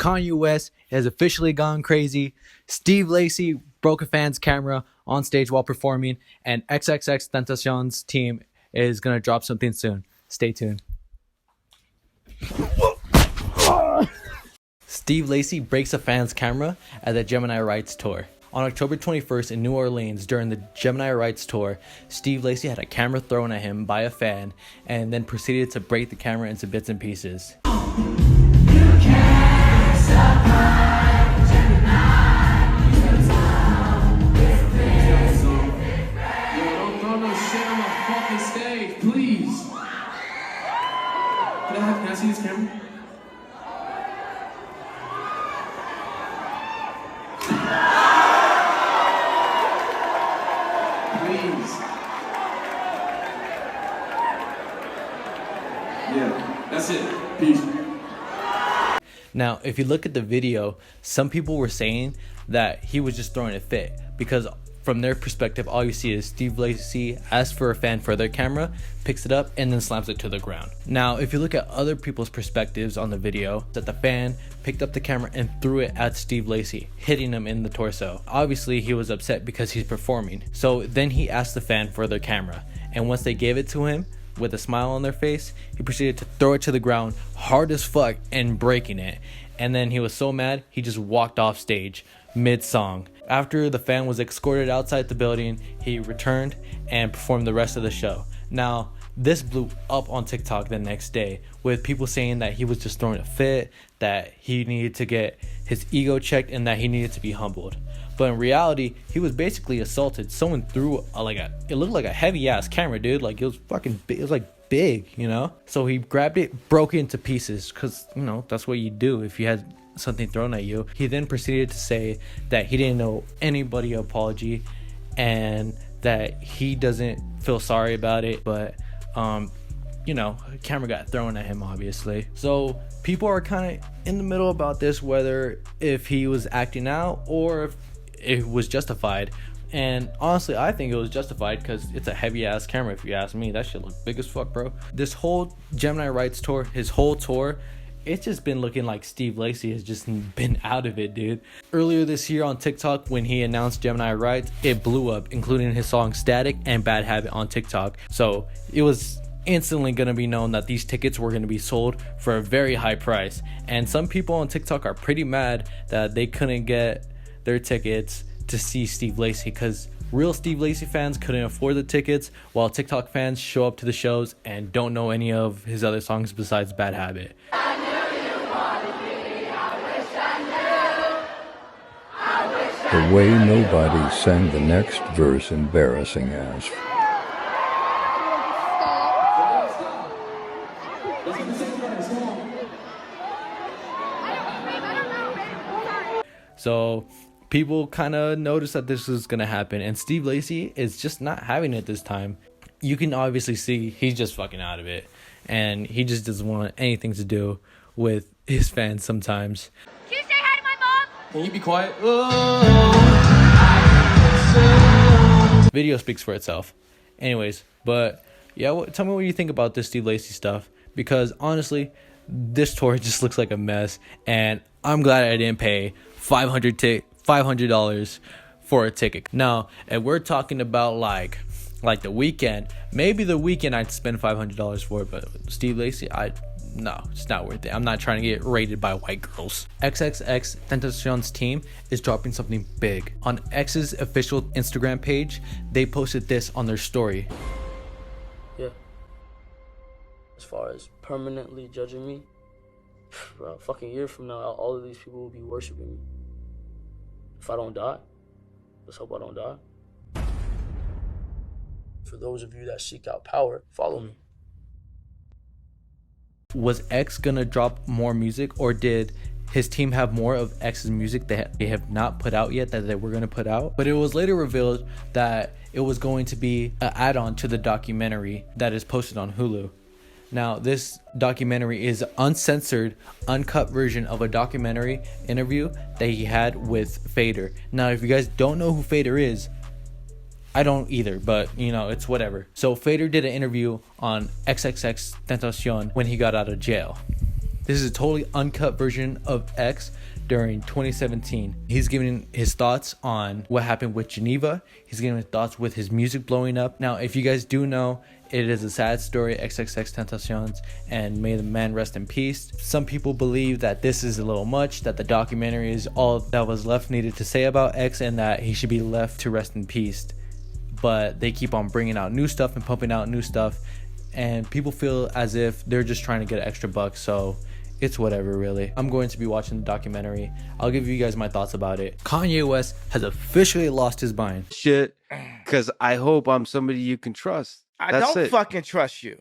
Kanye West has officially gone crazy. Steve Lacy broke a fan's camera on stage while performing, and XXXTentacion's team is going to drop something soon. Stay tuned. Steve Lacy breaks a fan's camera at the Gemini Rights tour. On October 21st in New Orleans during the Gemini Rights tour, Steve Lacy had a camera thrown at him by a fan and then proceeded to break the camera into bits and pieces. Please. Can I see this camera? Please. Yeah, that's it. Peace. Now, if you look at the video, some people were saying that he was just throwing a fit because from their perspective, all you see is Steve Lacy asks for a fan for their camera, picks it up, and then slams it to the ground. Now, if you look at other people's perspectives on the video, that the fan picked up the camera and threw it at Steve Lacy, hitting him in the torso. Obviously, he was upset because he's performing. So then he asked the fan for their camera, and once they gave it to him, with a smile on their face, he proceeded to throw it to the ground hard as fuck and breaking it. And then he was so mad, he just walked off stage mid-song. After the fan was escorted outside the building, he returned and performed the rest of the show. Now, this blew up on TikTok the next day with people saying that he was just throwing a fit, that he needed to get his ego checked, and that he needed to be humbled. But in reality, he was basically assaulted. Someone threw it looked like a heavy ass camera, dude. Like, it was fucking big. It was like big, you know? So he grabbed it, broke it into pieces, because, you know, that's what you do if you had something thrown at you. He then proceeded to say that he didn't owe anybody an apology and that he doesn't feel sorry about it, but you know, a camera got thrown at him, obviously. So people are kind of in the middle about this, whether if he was acting out or if it was justified. And honestly, I think it was justified because it's a heavy ass camera. If you ask me, that shit looked big as fuck, bro. This whole Gemini Rights tour, his whole tour, it's just been looking like Steve Lacy has just been out of it, dude. Earlier this year on TikTok, when he announced Gemini Rights, it blew up, including his song Static and Bad Habit on TikTok. So it was instantly going to be known that these tickets were going to be sold for a very high price. And some people on TikTok are pretty mad that they couldn't get their tickets to see Steve Lacy because real Steve Lacy fans couldn't afford the tickets, while TikTok fans show up to the shows and don't know any of his other songs besides Bad Habit. The way nobody sang the next verse embarrassing as. So people kind of noticed that this was going to happen, and Steve Lacy is just not having it this time. You can obviously see he's just fucking out of it, and he just doesn't want anything to do with his fans sometimes. Can you say hi to my mom? Can you be quiet? Video speaks for itself. Anyways, but yeah, tell me what you think about this Steve Lacy stuff, because honestly, this tour just looks like a mess, and I'm glad I didn't pay $500 for a ticket. Now, if we're talking about like the weekend, maybe the weekend I'd spend $500 for it, but Steve Lacy, no, it's not worth it. I'm not trying to get rated by white girls. XXXTentacion's team is dropping something big. On X's official Instagram page, they posted this on their story. Yeah. As far as permanently judging me, bro, a fucking year from now, all of these people will be worshiping me. If I don't die, let's hope I don't die. For those of you that seek out power, follow me. Was X gonna drop more music, or did his team have more of X's music that they have not put out yet that they were gonna put out? But it was later revealed that it was going to be an add-on to the documentary that is posted on Hulu. Now, this documentary is an uncensored, uncut version of a documentary interview that he had with Fader. Now, if you guys don't know who Fader is, I don't either, but you know, it's whatever. So Fader did an interview on XXXTentacion when he got out of jail. This is a totally uncut version of X during 2017. He's giving his thoughts on what happened with Geneva. He's giving his thoughts with his music blowing up. Now, if you guys do know, it is a sad story, XXXTentacion, and may the man rest in peace. Some people believe that this is a little much, that the documentary is all that was left needed to say about X, and that he should be left to rest in peace. But they keep on bringing out new stuff and pumping out new stuff, and people feel as if they're just trying to get an extra buck, so it's whatever, really. I'm going to be watching the documentary. I'll give you guys my thoughts about it. Kanye West has officially lost his mind. Shit, because I hope I'm somebody you can trust. I That's don't it. fucking trust you.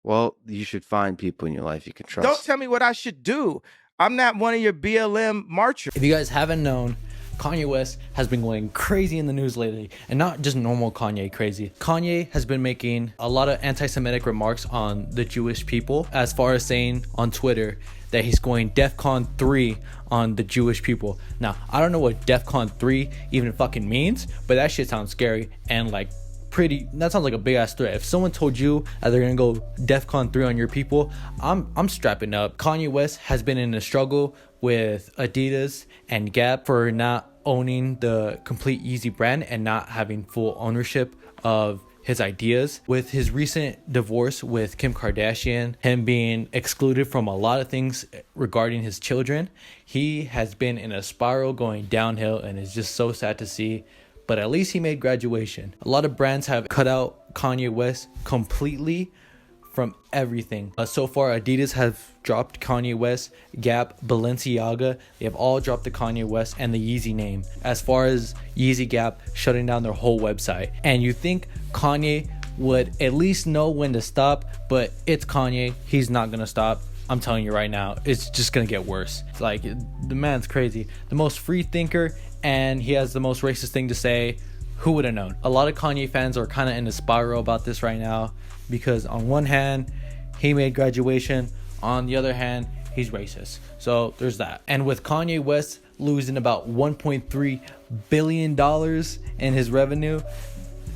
Well, you should find people in your life you can trust. Don't tell me what I should do. I'm not one of your BLM marchers. If you guys haven't known, Kanye West has been going crazy in the news lately, and not just normal Kanye crazy. Kanye has been making a lot of anti-Semitic remarks on the Jewish people, as far as saying on Twitter that he's going DEFCON 3 on the Jewish people. Now, I don't know what DEFCON 3 even fucking means, but that shit sounds scary and like that sounds like a big ass threat. If someone told you that they're gonna go DEFCON 3 on your people, I'm strapping up. Kanye West has been in a struggle with Adidas and Gap for not owning the complete Yeezy brand and not having full ownership of his ideas. With his recent divorce with Kim Kardashian, him being excluded from a lot of things regarding his children, he has been in a spiral going downhill, and it's just so sad to see. But at least he made graduation. A lot of brands have cut out Kanye West completely from everything. So far, Adidas have dropped Kanye West, Gap, Balenciaga, they have all dropped the Kanye West and the Yeezy name. As far as Yeezy Gap shutting down their whole website. And you think Kanye would at least know when to stop, but it's Kanye, he's not gonna stop. I'm telling you right now, it's just gonna get worse. It's like, the man's crazy. The most free thinker, and he has the most racist thing to say. Who would have known? A lot of Kanye fans are kind of in a spiral about this right now, because on one hand, he made graduation, on the other hand, he's racist. So there's that. And with Kanye West losing about $1.3 billion in his revenue,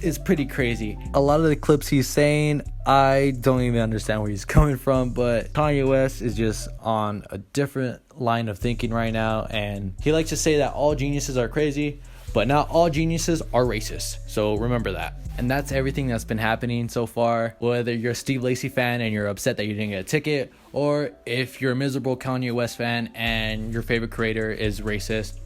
it's pretty crazy. A lot of the clips he's saying, I don't even understand where he's coming from, but Kanye West is just on a different line of thinking right now, and he likes to say that all geniuses are crazy, but not all geniuses are racist. So remember that. And that's everything that's been happening so far. Whether you're a Steve Lacy fan and you're upset that you didn't get a ticket, or if you're a miserable Kanye West fan and your favorite creator is racist,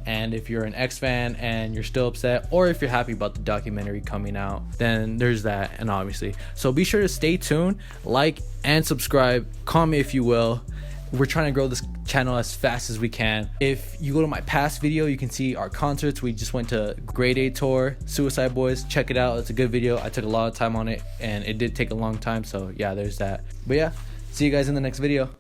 and if you're an X fan and you're still upset, or if you're happy about the documentary coming out, then there's that. And obviously, so be sure to stay tuned, like and subscribe, comment if you will. We're trying to grow this channel as fast as we can. If you go to my past video, you can see our concerts. We just went to Grade A tour, Suicide Boys. Check it out. It's a good video. I took a lot of time on it, and it did take a long time. So yeah, there's that. But yeah, see you guys in the next video.